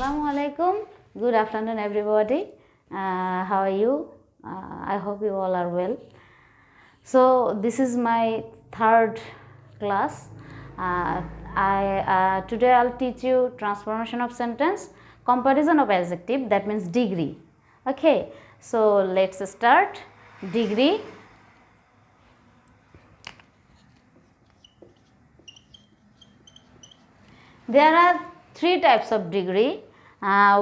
Assalamu alaikum. Good afternoon, everybody. How are you? I hope you all are well. So this is my third class. Today I'll teach you transformation of sentence, comparison of adjective, that means degree. Okay, so let's start. Degree. There are three types of degree.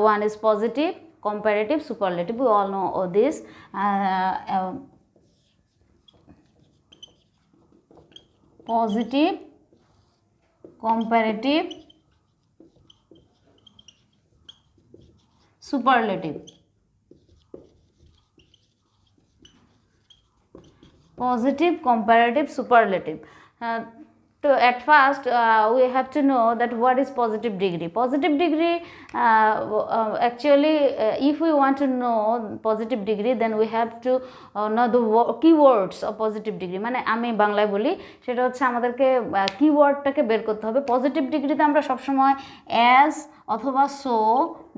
One is positive, comparative, superlative. We all know all this. Positive, comparative, superlative. Positive, comparative, superlative. At first we have to know that what is positive degree. Positive degree, actually if we want to know positive degree, then we have to know the keywords of positive degree. মানে আমি বাংলায় বলি, সেটা হচ্ছে আমাদেরকে কিওয়ার্ডটাকে বের করতে হবে। পজিটিভ ডিগ্রিতে আমরা সবসময় অ্যাজ অথবা সো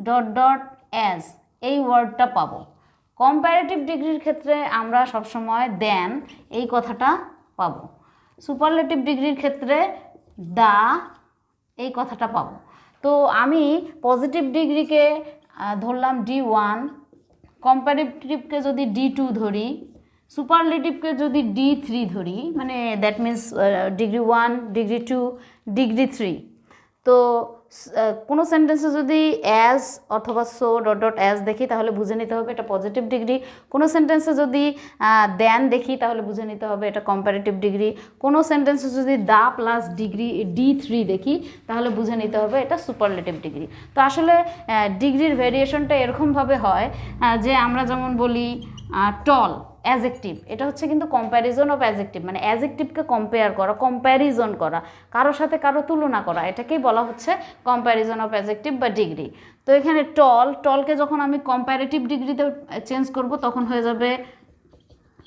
ডট ডট অ্যাজ এই ওয়ার্ডটা পাবো। কম্পারেটিভ ডিগ্রির ক্ষেত্রে আমরা সবসময় দেন এই কথাটা পাবো। সুপারলেটিভ ডিগ্রির ক্ষেত্রে দা এই কথাটা পাবো। তো আমি পজিটিভ ডিগ্রিকে ধরলাম D1, কম্পারেটিভকে যদি D2 ধরি, সুপারলেটিভকে যদি D3 ধরি, মানে that means degree 1, degree 2, degree 3। তো কোনো সেন্টেন্সে যদি অ্যাজ অথবা সো ডট ডট অ্যাজ দেখি তাহলে বুঝে নিতে হবে এটা পজিটিভ ডিগ্রি। কোনো সেন্টেন্সে যদি দেন দেখি তাহলে বুঝে নিতে হবে এটা কম্পারেটিভ ডিগ্রি। কোনো সেন্টেন্সে যদি দা প্লাস ডিগ্রি D3 দেখি তাহলে বুঝে নিতে হবে এটা সুপারলেটিভ ডিগ্রি। তো আসলে ডিগ্রির ভেরিয়েশনটা এরকমভাবে হয় যে আমরা যেমন বলি টল অ্যাজেক্টিভ, এটা হচ্ছে কিন্তু কম্প্যারিজন অফ অ্যাজেক্টিভ, মানে অ্যাজেক্টিভকে কম্পেয়ার করা, কম্প্যারিজন করা, কারোর সাথে কারো তুলনা করা, এটাকেই বলা হচ্ছে কম্প্যারিজন অফ অ্যাজেক্টিভ বা ডিগ্রি। তো এখানে টলকে যখন আমি কম্প্যারেটিভ ডিগ্রিতে চেঞ্জ করব তখন হয়ে যাবে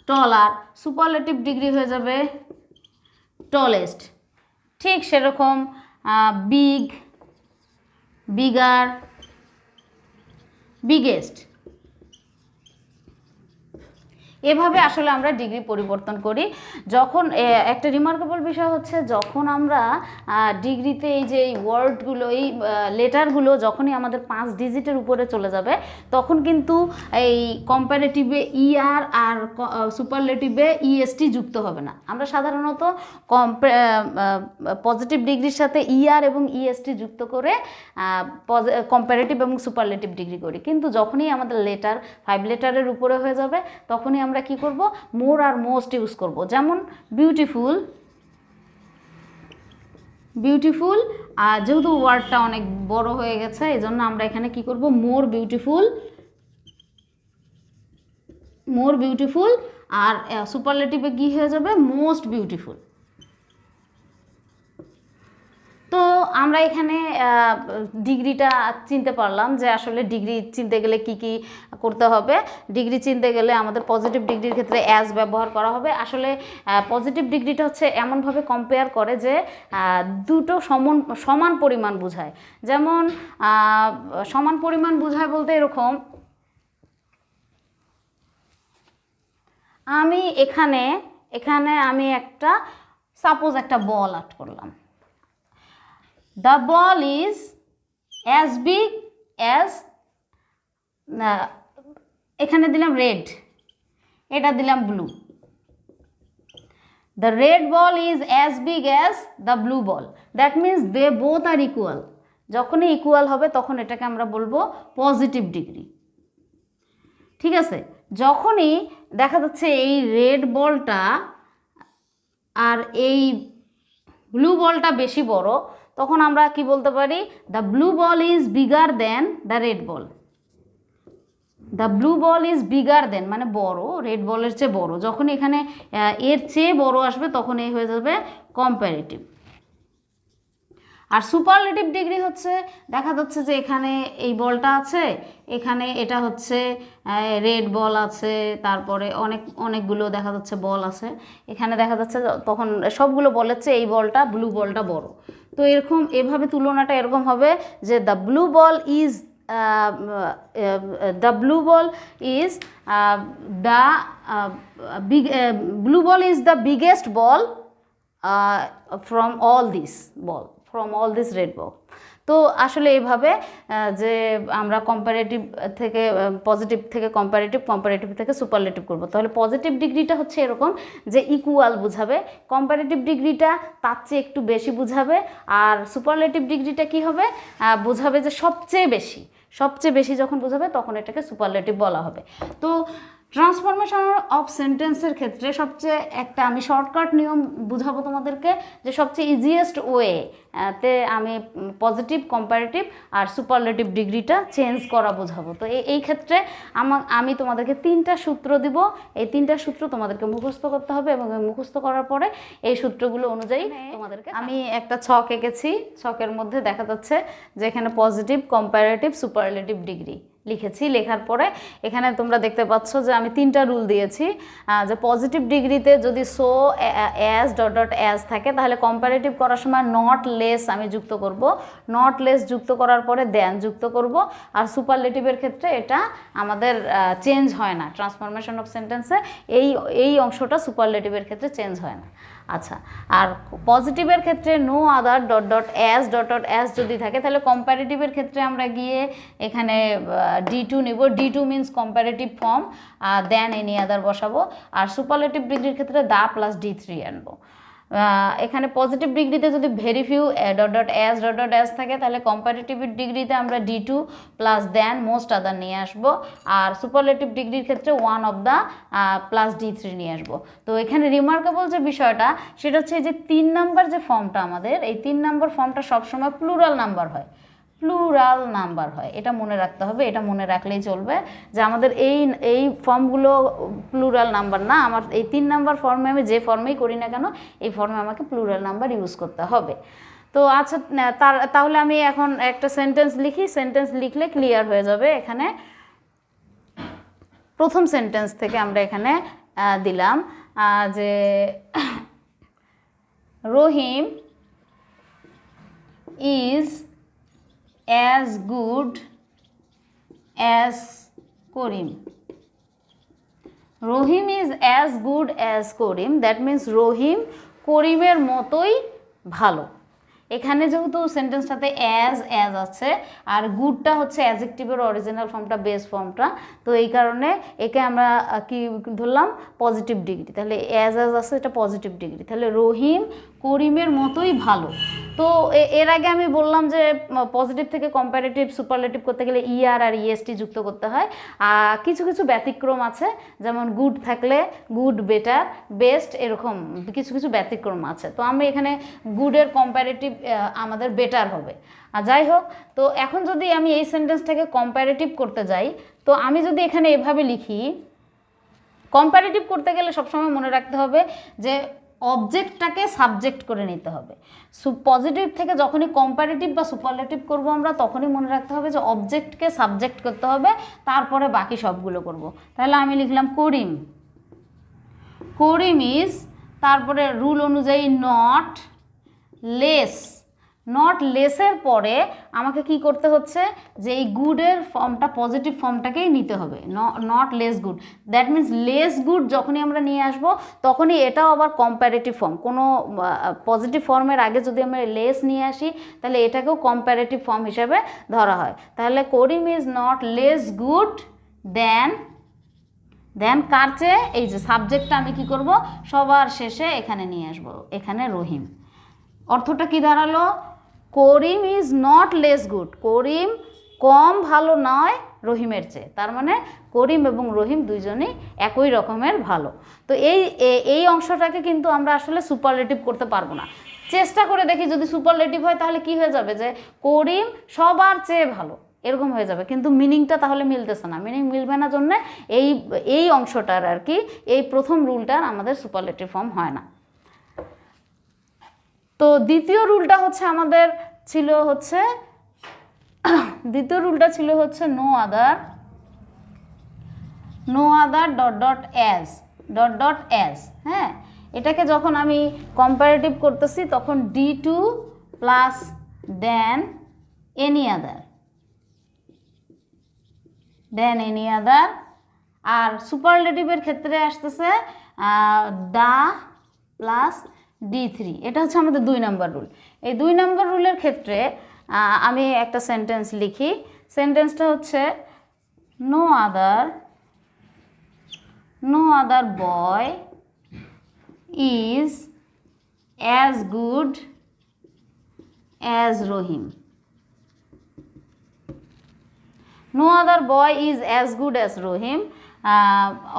টলার, সুপারলেটিভ ডিগ্রি হয়ে যাবে টলেস্ট। ঠিক সেরকম বিগ, বিগার, বিগেস্ট, এভাবে আসলে আমরা ডিগ্রি পরিবর্তন করি। যখন একটা রিমার্কেবল বিষয় হচ্ছে যখন আমরা ডিগ্রিতে এই যে এই ওয়ার্ডগুলো, এই লেটারগুলো যখনই আমাদের 5 ডিজিটের উপরে চলে যাবে তখন কিন্তু এই কম্পারেটিভে ER আর সুপারলেটিভে EST যুক্ত হবে না। আমরা সাধারণত পজিটিভ ডিগ্রির সাথে ER এবং EST যুক্ত করে কম্পারেটিভ এবং সুপারলেটিভ ডিগ্রি করি, কিন্তু যখনই আমাদের লেটার 5 লেটারের উপরে হয়ে যাবে তখনই আমরা কি করব, মোর আর মোস্ট ইউজ করব। যেমন বিউটিফুল, বিউটিফুল যেহেতু ওয়ার্ডটা অনেক বড় হয়ে গেছে এই জন্য আমরা এখানে কি করব, মোর বিউটিফুল, মোর বিউটিফুল, আর সুপারলেটিভে কি হয়ে যাবে, মোস্ট বিউটিফুল। তো আমরা এখানে ডিগ্রিটা চিনতে পারলাম যে আসলে ডিগ্রি চিনতে গেলে কি কি করতে হবে। ডিগ্রি চিনতে গেলে আমাদের পজিটিভ ডিগ্রির ক্ষেত্রে অ্যাজ ব্যবহার করা হবে। আসলে পজিটিভ ডিগ্রিটা হচ্ছে এমনভাবে কম্পেয়ার করে যে দুটো সমান পরিমাণ বোঝায়। যেমন সমান পরিমাণ বোঝায় বলতে এরকম, আমি এখানে আমি একটা সাপোজ একটা বল আর্ট করলাম। The ball is as big as, এখানে দিলাম রেড, এটা দিলাম blue. The red ball is as big as the blue ball. That means they both are equal. যখনই ইকুয়াল হবে তখন এটাকে আমরা বলবো পজিটিভ ডিগ্রি। ঠিক আছে, যখনই দেখা যাচ্ছে এই রেড বলটা আর এই ব্লু বলটা বেশি বড় তখন আমরা কি বলতে পারি, the blue ball is bigger then the red ball. The blue ball is bigger দেন মানে বড়, রেড বলের চেয়ে বড়। যখন এখানে এর চেয়ে বড় আসবে তখন এই হয়ে যাবে কম্পারেটিভ। আর সুপারলেটিভ ডিগ্রি হচ্ছে দেখা যাচ্ছে যে এখানে এই বলটা আছে, এখানে এটা হচ্ছে রেড বল আছে, তারপরে অনেকগুলো দেখা যাচ্ছে বল আছে, এখানে দেখা যাচ্ছে তখন সবগুলো বলের চেয়ে এই বলটা ব্লু বলটা বড়। তো এরকম এভাবে তুলনাটা এরকম হবে যে the blue ball is the blue ball is the blue ball is the biggest ball from all this red ball. তো আসলে এইভাবে যে আমরা কম্পারেটিভ থেকে পজিটিভ থেকে কম্পারেটিভ থেকে সুপারলেটিভ করব, তাহলে পজিটিভ ডিগ্রিটা হচ্ছে এরকম যে ইকুয়াল বুঝাবে, কম্পারেটিভ ডিগ্রিটা তার চেয়ে একটু বেশি বুঝাবে, আর সুপারলেটিভ ডিগ্রিটা কি হবে, বোঝাবে যে সবচেয়ে বেশি যখন বোঝাবে তখন এটাকে সুপারলেটিভ বলা হবে। তো ট্রান্সফরমেশন অফ সেন্টেন্সের ক্ষেত্রে সবচেয়ে একটা আমি শর্টকাট নিয়ম বুঝাবো তোমাদেরকে, যে সবচেয়ে ইজিয়েস্ট ওয়েতে আমি পজিটিভ, কম্পারেটিভ আর সুপারলেটিভ ডিগ্রিটা চেঞ্জ করা বোঝাবো। তো এই ক্ষেত্রে আমি তোমাদেরকে 3টা সূত্র দিব, এই 3টা সূত্র তোমাদেরকে মুখস্থ করতে হবে, এবং মুখস্থ করার পরে এই সূত্রগুলো অনুযায়ী তোমাদেরকে আমি একটা ছক এঁকেছি। ছকের মধ্যে দেখা যাচ্ছে যে এখানে পজিটিভ, কম্পারেটিভ, সুপারলেটিভ ডিগ্রি লিখেছি। লেখার পরে এখানে তোমরা দেখতে পাচ্ছ যে আমি 3টা রুল দিয়েছি, যে পজিটিভ ডিগ্রিতে যদি সো অ্যাজ ডট অ্যাজ থাকে তাহলে কম্পারেটিভ করার সময় নট লেস আমি যুক্ত করব, নট লেস যুক্ত করার পরে দেন যুক্ত করব, আর সুপারলেটিভের ক্ষেত্রে এটা আমাদের চেঞ্জ হয় না। ট্রান্সফরমেশন অফ সেন্টেন্সে এই অংশটা সুপারলেটিভের ক্ষেত্রে চেঞ্জ হয় না। আচ্ছা, আর পজিটিভের ক্ষেত্রে নো আদার ডট অ্যাজ যদি থাকে তাহলে কম্পারেটিভের ক্ষেত্রে আমরা গিয়ে এখানে D2 নেব, D2 means comparative form, than any other বসাবো, আর সুপারলেটিভ ডিগ্রির ক্ষেত্রে দা প্লাস D3 আনবো। এখানে পজিটিভ ডিগ্রিতে যদি ভেরি ফিউ ডট অ্যাজ থাকে তাহলে কম্পারেটিভ ডিগ্রিতে আমরা D2 প্লাস দেন মোস্ট আদার নিয়ে আসবো, আর সুপারলেটিভ ডিগ্রির ক্ষেত্রে one of the plus D3 নিয়ে আসবো। তো এখানে রিমার্কেবল যে বিষয়টা সেটা হচ্ছে যে 3 নাম্বার যে ফর্মটা আমাদের, এই 3 নাম্বার ফর্মটা সবসময় প্লুরাল নাম্বার হয়, এটা মনে রাখতে হবে। এটা মনে রাখলেই চলবে যে আমাদের এই ফর্মগুলো প্লুরাল নাম্বার না, আমার এই 3 নাম্বার ফর্মে আমি যে ফর্মেই করি না কেন এই ফর্মে আমাকে প্লুরাল নাম্বার ইউজ করতে হবে। তো আচ্ছা, তাহলে আমি এখন একটা সেন্টেন্স লিখি, সেন্টেন্স লিখলে ক্লিয়ার হয়ে যাবে। এখানে প্রথম সেন্টেন্স থেকে আমরা এখানে দিলাম যে রহিম is as good as Karim. Rohim is as good as Karim, that means রহিম করিমের মতোই ভালো। এখানে যেহেতু সেন্টেন্সটাতে অ্যাজ আছে আর গুডটা হচ্ছে অ্যাডজেক্টিভের অরিজিনাল ফর্মটা, বেস ফর্মটা, তো এই কারণে একে আমরা কি ধরলাম পজিটিভ ডিগ্রি, তাহলে অ্যাজ আছে এটা পজিটিভ ডিগ্রি, তাহলে রহিম করিমের মতোই ভালো। তো এর আগে আমি বললাম যে পজিটিভ থেকে কম্পারেটিভ সুপারলেটিভ করতে গেলে ইআর আর ইএসটি যুক্ত করতে হয়, কিছু কিছু ব্যতিক্রম আছে, যেমন গুড থাকলে গুড, বেটার, বেস্ট, এরকম কিছু ব্যতিক্রম আছে। তো আমি এখানে গুডের কম্পারেটিভ আমাদের বেটার হবে। আর যাই হোক, তো এখন যদি আমি এই সেন্টেন্সটাকে কম্পারেটিভ করতে যাই, তো আমি যদি এখানে এভাবে লিখি, কম্পারেটিভ করতে গেলে সবসময় মনে রাখতে হবে যে অবজেক্টটাকে সাবজেক্ট করে নিতে হবে। পজিটিভ থেকে যখনই কম্পারেটিভ বা সুপারলেটিভ করব আমরা, তখনই মনে রাখতে হবে যে অবজেক্টকে সাবজেক্ট করতে হবে, তারপরে বাকি সবগুলো করব। তাহলে আমি লিখলাম করিম ইজ, তারপরে রুল অনুযায়ী নট লেসের পরে আমাকে কি করতে হচ্ছে যে এই গুডের ফর্মটা, পজিটিভ ফর্মটাকেই নিতে হবে, not less good. That means less good যখনই আমরা নিয়ে আসবো তখনই এটাও আবার কম্প্যারেটিভ ফর্ম। কোনো পজিটিভ ফর্মের আগে যদি আমরা লেস নিয়ে আসি তাহলে এটাকেও কম্প্যারেটিভ ফর্ম হিসেবে ধরা হয়। তাহলে করিম is not less good then কার চেয়ে, এই যে সাবজেক্টটা আমি কি করব সবার শেষে এখানে নিয়ে আসবো, এখানে রহিম। অর্থটা কি দাঁড়ালো, করিম ইজ নট লেস গুড, করিম কম ভালো নয় রহিমের চেয়ে, তার মানে করিম এবং রহিম দুইজনই একই রকমের ভালো। তো এই অংশটাকে কিন্তু আমরা আসলে সুপারলেটিভ করতে পারবো না। চেষ্টা করে দেখি যদি সুপারলেটিভ হয় তাহলে কি হয়ে যাবে, যে করিম সবার চেয়ে ভালো, এরকম হয়ে যাবে, কিন্তু মিনিংটা তাহলে মিলতেছে না। মিনিং মিলবে না জন্যে এই অংশটার আর কি, এই প্রথম রুলটার আমাদের সুপারলেটিভ ফর্ম হয় না। তো দ্বিতীয় রুলটা ছিল হচ্ছে নো আদার ডট অ্যাজ। হ্যাঁ, এটাকে যখন আমি কম্পারেটিভ করতেছি তখন D2 plus than any other, আর সুপারলেটিভের ক্ষেত্রে আসতেছে দা প্লাস D3। এটা হচ্ছে আমাদের 2 নম্বর রুল। এই 2 নম্বর রুলের ক্ষেত্রে আমি একটা সেন্টেন্স লিখি। সেন্টেন্সটা হচ্ছে no other boy is as good as Rahim. No other boy is as good as Rahim,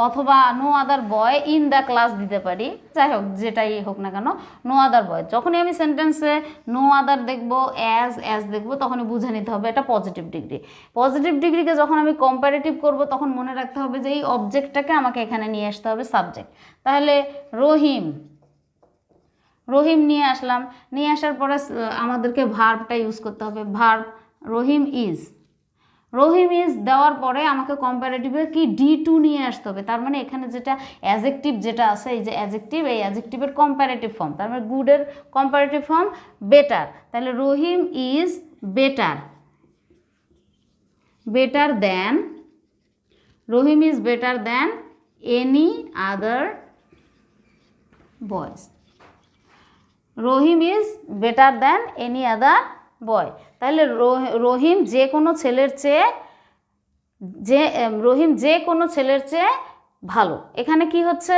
অথবা no other boy in the class দিতে পারি, যাই হোক যেটাই হোক না কেন নো আদার বয়। যখনই আমি সেন্টেন্সে নো আদার দেখবো, অ্যাজ দেখবো, তখনই বুঝে নিতে হবে এটা পজিটিভ ডিগ্রি। পজিটিভ ডিগ্রিকে যখন আমি কম্পারেটিভ করব তখন মনে রাখতে হবে যে এই অবজেক্টটাকে আমাকে এখানে নিয়ে আসতে হবে সাবজেক্ট। তাহলে রহিম নিয়ে আসলাম, নিয়ে আসার পরে আমাদেরকে ভার্বটা ইউজ করতে হবে। ভার্ব রহিম ইজ দেওয়ার পরে আমাকে কম্পারেটিভে কি D2 নিয়ে আসতে হবে। তার মানে এখানে যেটা অ্যাজেক্টিভ যেটা আছে, এই যে অ্যাজেক্টিভ, এই অ্যাজেক্টিভের কম্পারেটিভ ফর্ম, তার মানে গুডের কম্পারেটিভ ফর্ম বেটার। তাহলে Rahim is better than any other boys. Rahim is better than any other boy. তাহলে রহিম যে কোনো ছেলের চেয়ে ভালো। এখানে কি হচ্ছে,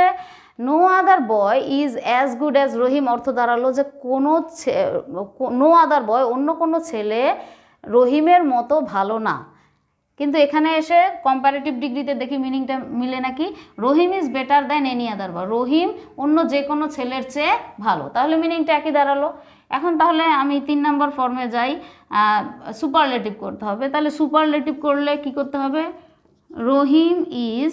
no other boy is as good as Rahim অর্থ দাঁড়ালো যে নো আদার বয়, অন্য কোনো ছেলে রহিমের মতো ভালো না। কিন্তু এখানে এসে কম্পারেটিভ ডিগ্রিতে দেখি মিনিংটা মিলে নাকি। Rahim is better than any other boy, Rahim অন্য যে কোনো ছেলের চেয়ে ভালো, তাহলে মিনিংটা একই দাঁড়ালো। এখন তাহলে আমি 3 নম্বর ফর্মে যাই, সুপারলেটিভ করতে হবে। তাহলে সুপারলেটিভ করলে কি করতে হবে, রহিম ইজ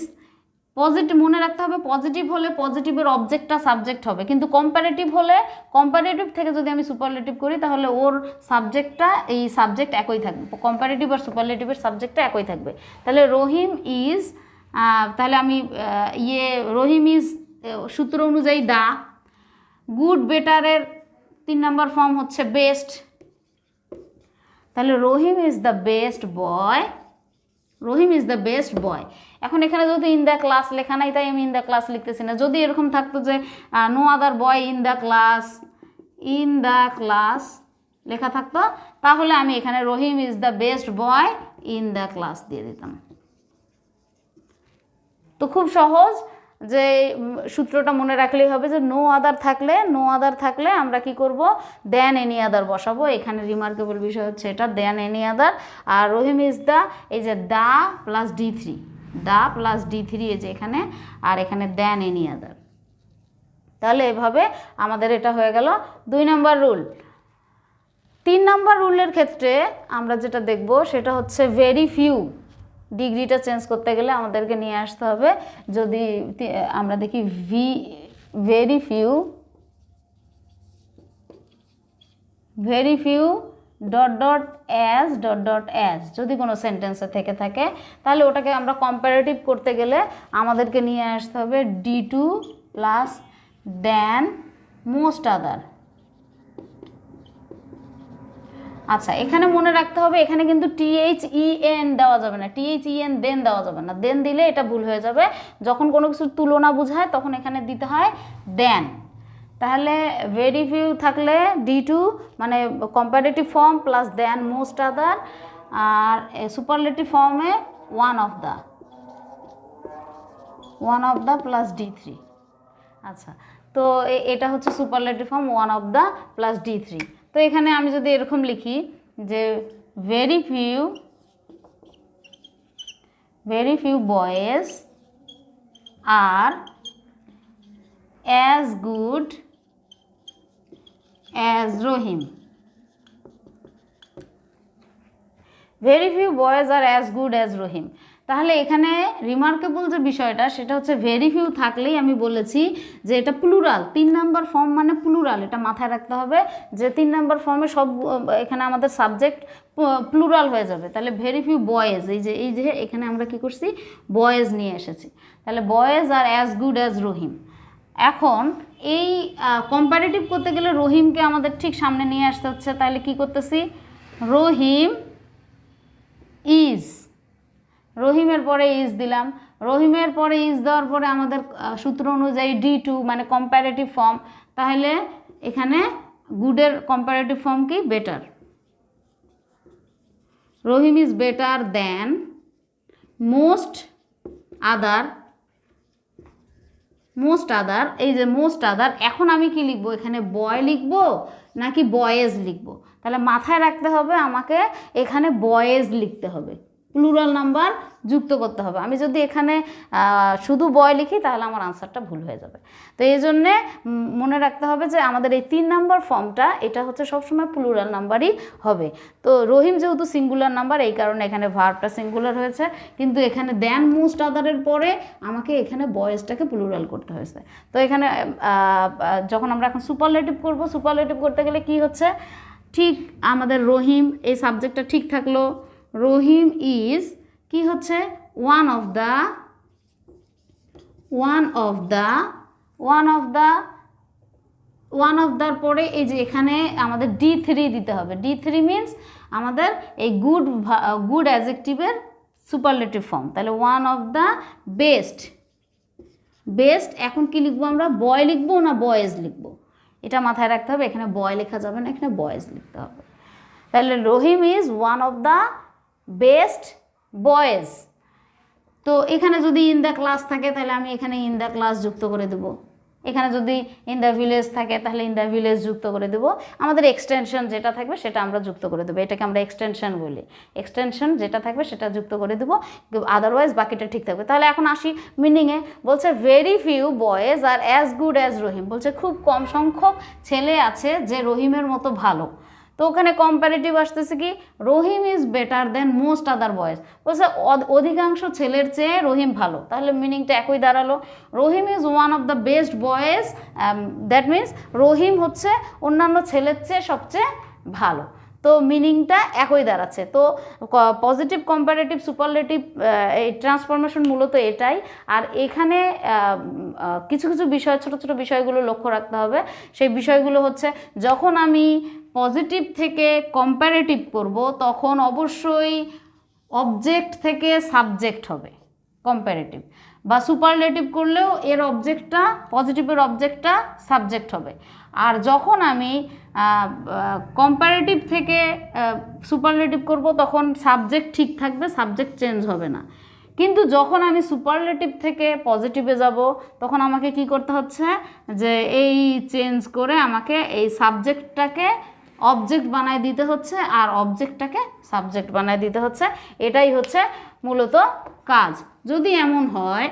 পজিটিভ, মনে রাখতে হবে পজিটিভ হলে পজিটিভের অবজেক্টটা সাবজেক্ট হবে, কিন্তু কম্পারেটিভ হলে কম্পারেটিভ থেকে যদি আমি সুপারলেটিভ করি তাহলে ওর সাবজেক্টটা, এই সাবজেক্ট একই থাকবে, কম্পারেটিভ আর সুপারলেটিভের সাবজেক্টটা একই থাকবে। তাহলে রহিম ইজ, তাহলে আমি রহিম ইজ সূত্র অনুযায়ী দা, গুড বেটারের 3 নম্বর ফর্ম হচ্ছে বেস্ট। তাহলে রহিম ইজ দ্য বেস্ট বয়। এখন এখানে যদি ইন দ্য ক্লাস লেখা নাই তাই আমি ইন দ্য ক্লাস লিখতেছি না। যদি এরকম থাকতো যে no other boy in the class লেখা থাকতো, তাহলে আমি এখানে Rahim is the best boy in the class দিয়ে দিতাম। তো খুব সহজ, যে সূত্রটা মনে রাখলেই হবে যে নো আদার থাকলে আমরা কি করব, দেন এনি আদার বসাবো। এখানে রিমার্কেবল বিষয় হচ্ছে এটা, than any other. R Rahim is the, এই যে দা প্লাস D3 এই যে এখানে, আর এখানে দেন এনি আদার। তাহলে এভাবে আমাদের এটা হয়ে গেল 2 নম্বর রুল। 3 নম্বর রুলের ক্ষেত্রে আমরা যেটা দেখব সেটা হচ্ছে ভেরি ফিউ। ডিগ্রিটা চেঞ্জ করতে গেলে আমাদেরকে নিয়ে আসতে হবে, যদি আমরা দেখি ভেরি ফিউ .as যদি কোনো সেন্টেন্সে থেকে থাকে, তাহলে ওটাকে আমরা কম্পারেটিভ করতে গেলে আমাদেরকে নিয়ে আসতে হবে D2 প্লাস দেন মোস্ট আদার। আচ্ছা, এখানে মনে রাখতে হবে এখানে কিন্তু THEN দেওয়া যাবে না, THEN দেন দেওয়া যাবে না। দেন দিলে এটা ভুল হয়ে যাবে। যখন কোনো কিছুর তুলনা বোঝায় তখন এখানে দিতে হয় দেন। তাহলে ভেরি ফিউ থাকলে D2 মানে কম্পারেটিভ ফর্ম প্লাস দেন মোস্ট আদার, আর সুপারলেটিভ ফর্মে one of the plus D3। আচ্ছা, তো এটা হচ্ছে superlative form one of the plus D3। তো এখানে আমি যদি এরকম লিখি যে ভেরি ফিউ বয়েজ আর অ্যাজ গুড অ্যাজ রহিম। ভেরি ফিউ বয়েজ আর অ্যাজ গুড অ্যাজ রহিম। তাহলে এখানে রিমার্কেবল যে বিষয়টা সেটা হচ্ছে ভেরি ফিউ থাকলেই আমি বলেছি যে এটা প্লুরাল, 3 নম্বর ফর্ম মানে প্লুরাল, এটা মাথায় রাখতে হবে যে 3 নম্বর ফর্মে সব এখানে আমাদের সাবজেক্ট প্লুরাল হয়ে যাবে। তাহলে ভেরি ফিউ বয়েজ, এই যে এখানে আমরা কি করছি, বয়েজ নিয়ে এসেছি। তাহলে বয়েজ আর অ্যাজ গুড অ্যাজ রহিম। এখন এই কম্পারেটিভ করতে গেলে রহিমকে আমাদের ঠিক সামনে নিয়ে আসতে হচ্ছে। তাহলে কি করতেছি, রহিম ইজ, রহিমের পরে ইজ দিলাম। রহিমের পরে ইজ দেওয়ার পরে আমাদের সূত্র অনুযায়ী D2 মানে কম্পারেটিভ ফর্ম। তাহলে এখানে গুডের কম্পারেটিভ ফর্ম কি, better. Rahim is better then most other, most other, এই যে মোস্ট আদার। এখন আমি কি লিখবো, এখানে বয় লিখবো নাকি বয়েজ লিখবো? তাহলে মাথায় রাখতে হবে আমাকে এখানে বয়েজ লিখতে হবে, প্লুরাল নাম্বার যুক্ত করতে হবে। আমি যদি এখানে শুধু বয় লিখি তাহলে আমার আনসারটা ভুল হয়ে যাবে। তো এই জন্যে মনে রাখতে হবে যে আমাদের এই 3 নম্বর ফর্মটা এটা হচ্ছে সবসময় প্লুরাল নাম্বারই হবে। তো রহিম যেহেতু সিঙ্গুলার নাম্বার, এই কারণে এখানে ভার্বটা সিঙ্গুলার হয়েছে, কিন্তু এখানে দেন মোস্ট আদারের পরে আমাকে এখানে বয়েজটাকে প্লুরাল করতে হয়েছে। তো এখানে যখন আমরা এখন সুপারলেটিভ করব, সুপারলেটিভ করতে গেলে কি হচ্ছে, ঠিক আমাদের রহিম এই সাবজেক্টটা ঠিক থাকলো, রহিম ইজ কি হচ্ছে, ওয়ান অফ দ্য পরে এই যে এখানে আমাদের D3 দিতে হবে। D3 মিনস আমাদের এই গুড অ্যাডজেক্টিভের সুপারলেটিভ ফর্ম। তাহলে ওয়ান অফ দ্য বেস্ট। এখন কি লিখবো আমরা, বয় লিখবো না বয়েজ লিখবো, এটা মাথায় রাখতে হবে। এখানে বয় লেখা যাবে না, এখানে বয়েজ লিখতে হবে। তাহলে Rahim is one of the best boys. তো এখানে যদি ইন দ্য ক্লাস থাকে তাহলে আমি এখানে ইন দ্য ক্লাস যুক্ত করে দেবো। এখানে যদি ইন দ্য ভিলেজ থাকে তাহলে ইন দ্য ভিলেজ যুক্ত করে দেবো। আমাদের এক্সটেনশন যেটা থাকবে সেটা আমরা যুক্ত করে দেবো, এটাকে আমরা এক্সটেনশন বলি। এক্সটেনশন যেটা থাকবে সেটা যুক্ত করে দেবো, আদারওয়াইজ বাকিটা ঠিক থাকবে। তাহলে এখন আসি মিনিংয়ে। বলছে ভেরি ফিউ বয়েজ আর অ্যাজ গুড অ্যাজ রহিম। বলছে খুব কম সংখ্যক ছেলে আছে যে রহিমের মতো ভালো। তো ওখানে কম্পারেটিভ আসতেছে কি, Rahim is better then most other boys. বলছে অধিকাংশ ছেলের চেয়ে রহিম ভালো। তাহলে মিনিংটা একই দাঁড়ালো, Rahim is one of the best boys. That means Rahim হচ্ছে অন্যান্য ছেলের চেয়ে সবচেয়ে ভালো। তো মিনিংটা একই দাঁড়াচ্ছে। তো পজিটিভ, কম্পারেটিভ, সুপারলেটিভ এই ট্রান্সফরমেশন মূলত এটাই। আর এখানে কিছু কিছু বিষয়, ছোট ছোট বিষয়গুলো লক্ষ্য রাখতে হবে। সেই বিষয়গুলো হচ্ছে, যখন আমি পজিটিভ থেকে কম্পারেটিভ করব তখন অবশ্যই অবজেক্ট থেকে সাবজেক্ট হবে কম্পারেটিভ, বা সুপারলেটিভ করলেও এর অবজেক্টটা, পজিটিভের অবজেক্টটা সাবজেক্ট হবে। আর যখন আমি কম্পারেটিভ থেকে সুপারলেটিভ করব তখন সাবজেক্ট ঠিক থাকবে, সাবজেক্ট চেঞ্জ হবে না। কিন্তু যখন আমি সুপারলেটিভ থেকে পজিটিভে যাব তখন আমাকে কি করতে হচ্ছে, যে এই চেঞ্জ করে আমাকে এই সাবজেক্টটাকে অবজেক্ট বানায় দিতে হচ্ছে আর অবজেক্টটাকে সাবজেক্ট বানায় দিতে হচ্ছে। এটাই হচ্ছে মূলত কাজ। যদি এমন হয়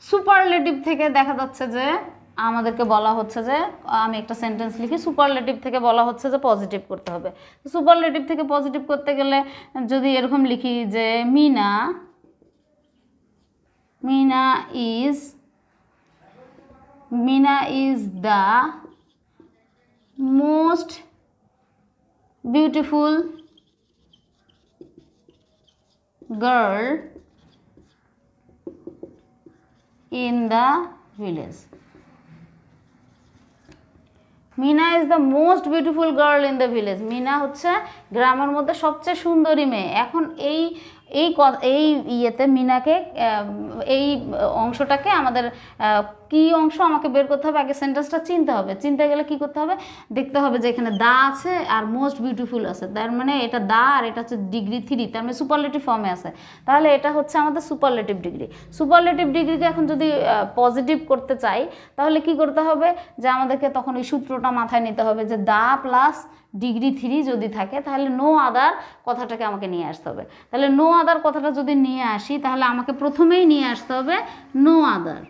সুপারলেটিভ থেকে দেখা যাচ্ছে যে আমাদেরকে বলা হচ্ছে যে, আমি একটা সেন্টেন্স লিখি, সুপারলেটিভ থেকে বলা হচ্ছে যে পজিটিভ করতে হবে। সুপারলেটিভ থেকে পজিটিভ করতে গেলে যদি এরকম লিখি যে Meena is the most beautiful girl in the village. Meena is the most beautiful girl in the village. Meena হচ্ছে গ্রামের মধ্যে সবচেয়ে সুন্দরী মেয়ে। এখন এই ইয়েতে মিনাকে, এই অংশটাকে আমাদের কি অংশ আমাকে বের করতে হবে, আগে সেন্টেন্সটা চিনতে হবে। চিনতে গেলে কি করতে হবে, দেখতে হবে যে এখানে দা আছে আর মোস্ট বিউটিফুল আছে, তার মানে এটা দা আর এটা হচ্ছে ডিগ্রি 3, তার মানে সুপারলেটিভ ফর্মে আছে। তাহলে এটা হচ্ছে আমাদের সুপারলেটিভ ডিগ্রি। সুপারলেটিভ ডিগ্রিকে এখন যদি পজিটিভ করতে চাই তাহলে কি করতে হবে, যে আমাদেরকে তখন ওই সূত্রটা মাথায় নিতে হবে যে দা প্লাস ডিগ্রি 3 যদি থাকে তাহলে নো আদার কথাটাকে আমাকে নিয়ে আসতে হবে। তাহলে নো আদার কথাটা যদি নিয়ে আসি তাহলে আমাকে প্রথমেই নিয়ে আসতে হবে নো আদার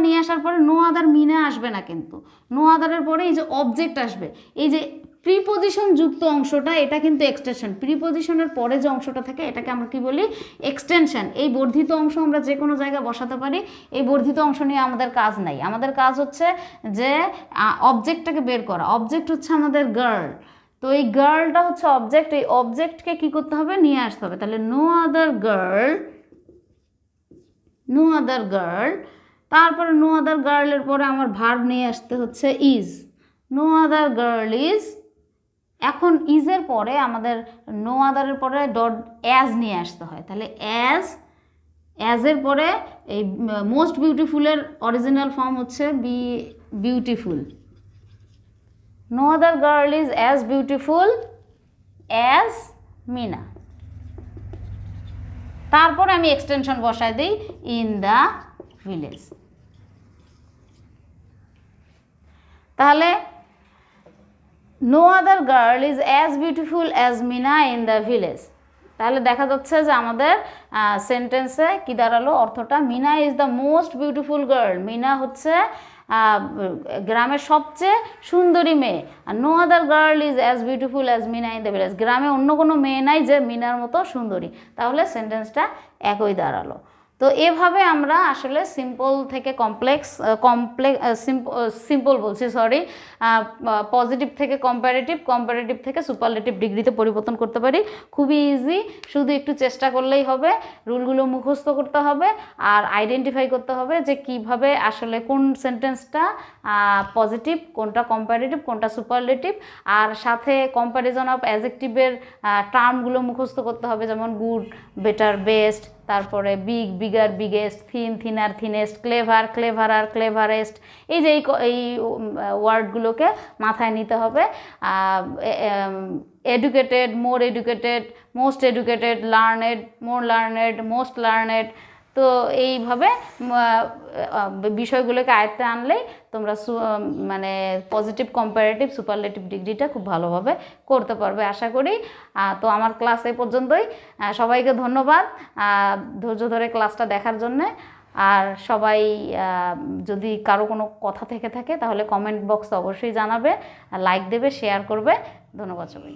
নিয়ে আসার পরে নো আদার মিনা আসবে না, কিন্তু নো আদারের পরে এই যে অবজেক্ট আসবে, এই যে প্রিপোজিশন যুক্ত অংশটা, এটা কিন্তু এক্সটেনশন। প্রিপোজিশনের পরে যে অংশটা থাকে এটাকে আমরা কি বলি, এক্সটেনশন। এই বর্ধিত অংশ আমরা যে কোনো জায়গায় বসাতে পারি। এই বর্ধিত অংশ নিয়ে আমাদের কাজ নাই। আমাদের কাজ হচ্ছে যে অবজেক্টটাকে বের করা। অবজেক্ট হচ্ছে আমাদের গার্ল। তো এই গার্লটা হচ্ছে অবজেক্ট। এই অবজেক্টকে কি করতে হবে, নিয়ে আসতে হবে। তাহলে no other girl no other girl, তারপরে নো আদার গার্লের পরে আমার ভার্ব নিয়ে আসতে হচ্ছে is. No other girl is, এখন ইজের পরে আমাদের নো আদারের পরে ডট অ্যাজ নিয়ে আসতে হয়, তাহলে অ্যাজের পরে এই মোস্ট বিউটিফুলের অরিজিনাল ফর্ম হচ্ছে be beautiful. No other girl is as beautiful as Mina. তারপরে আমি এক্সটেনশন বসাই দিই ইন দ্য ভিলেজ। তাহলে no other girl is as beautiful as Mina in the village. তাহলে দেখা যাচ্ছে যে আমাদের সেন্টেন্সে কি দাঁড়ালো, অর্থটা Mina is the most beautiful girl, Mina হচ্ছে গ্রামের সবচেয়ে সুন্দরী মেয়ে। আর no other girl is as beautiful as Mina in the village, গ্রামে অন্য কোনো মেয়ে নাই যে মিনার মতো সুন্দরী। তাহলে সেন্টেন্সটা একই দাঁড়ালো। তো এভাবে আমরা আসলে সিম্পল থেকে সিম্পল বলছি সরি, পজিটিভ থেকে কম্পারেটিভ, কম্পারেটিভ থেকে সুপারলেটিভ ডিগ্রিতে পরিবর্তন করতে পারি। খুবই ইজি, শুধু একটু চেষ্টা করলেই হবে। রুলগুলো মুখস্থ করতে হবে আর আইডেন্টিফাই করতে হবে যে কিভাবে আসলে কোন সেন্টেন্সটা পজিটিভ, কোনটা কম্পারেটিভ, কোনটা সুপারলেটিভ। আর সাথে কম্প্যারিজন অফ অ্যাডজেক্টিভের টার্মগুলো মুখস্থ করতে হবে, যেমন গুড, বেটার, বেস্ট, তারপরে big, bigger, biggest, thin, thinner, thinnest, clever, cleverer, cleverest. এই যে এই ওয়ার্ডগুলোকে মাথায় নিতে হবে। এডুকেটেড, মোর এডুকেটেড, মোস্ট এডুকেটেড, লার্নেড, মোর লার্নেড, মোস্ট লার্নেড। তো এইভাবে বিষয়গুলোকে আয়ত্তে আনলেই তোমরা মানে পজিটিভ, কম্পারেটিভ, সুপারলেটিভ ডিগ্রিটা খুব ভালোভাবে করতে পারবে আশা করি। তো আমার ক্লাস এই পর্যন্তই। সবাইকে ধন্যবাদ ধৈর্য ধরে ক্লাসটা দেখার জন্যে। আর সবাই যদি কারো কোনো কথা থেকে থাকে তাহলে কমেন্ট বক্সে অবশ্যই জানাবে, লাইক দেবে, শেয়ার করবে। ধন্যবাদ সবাই।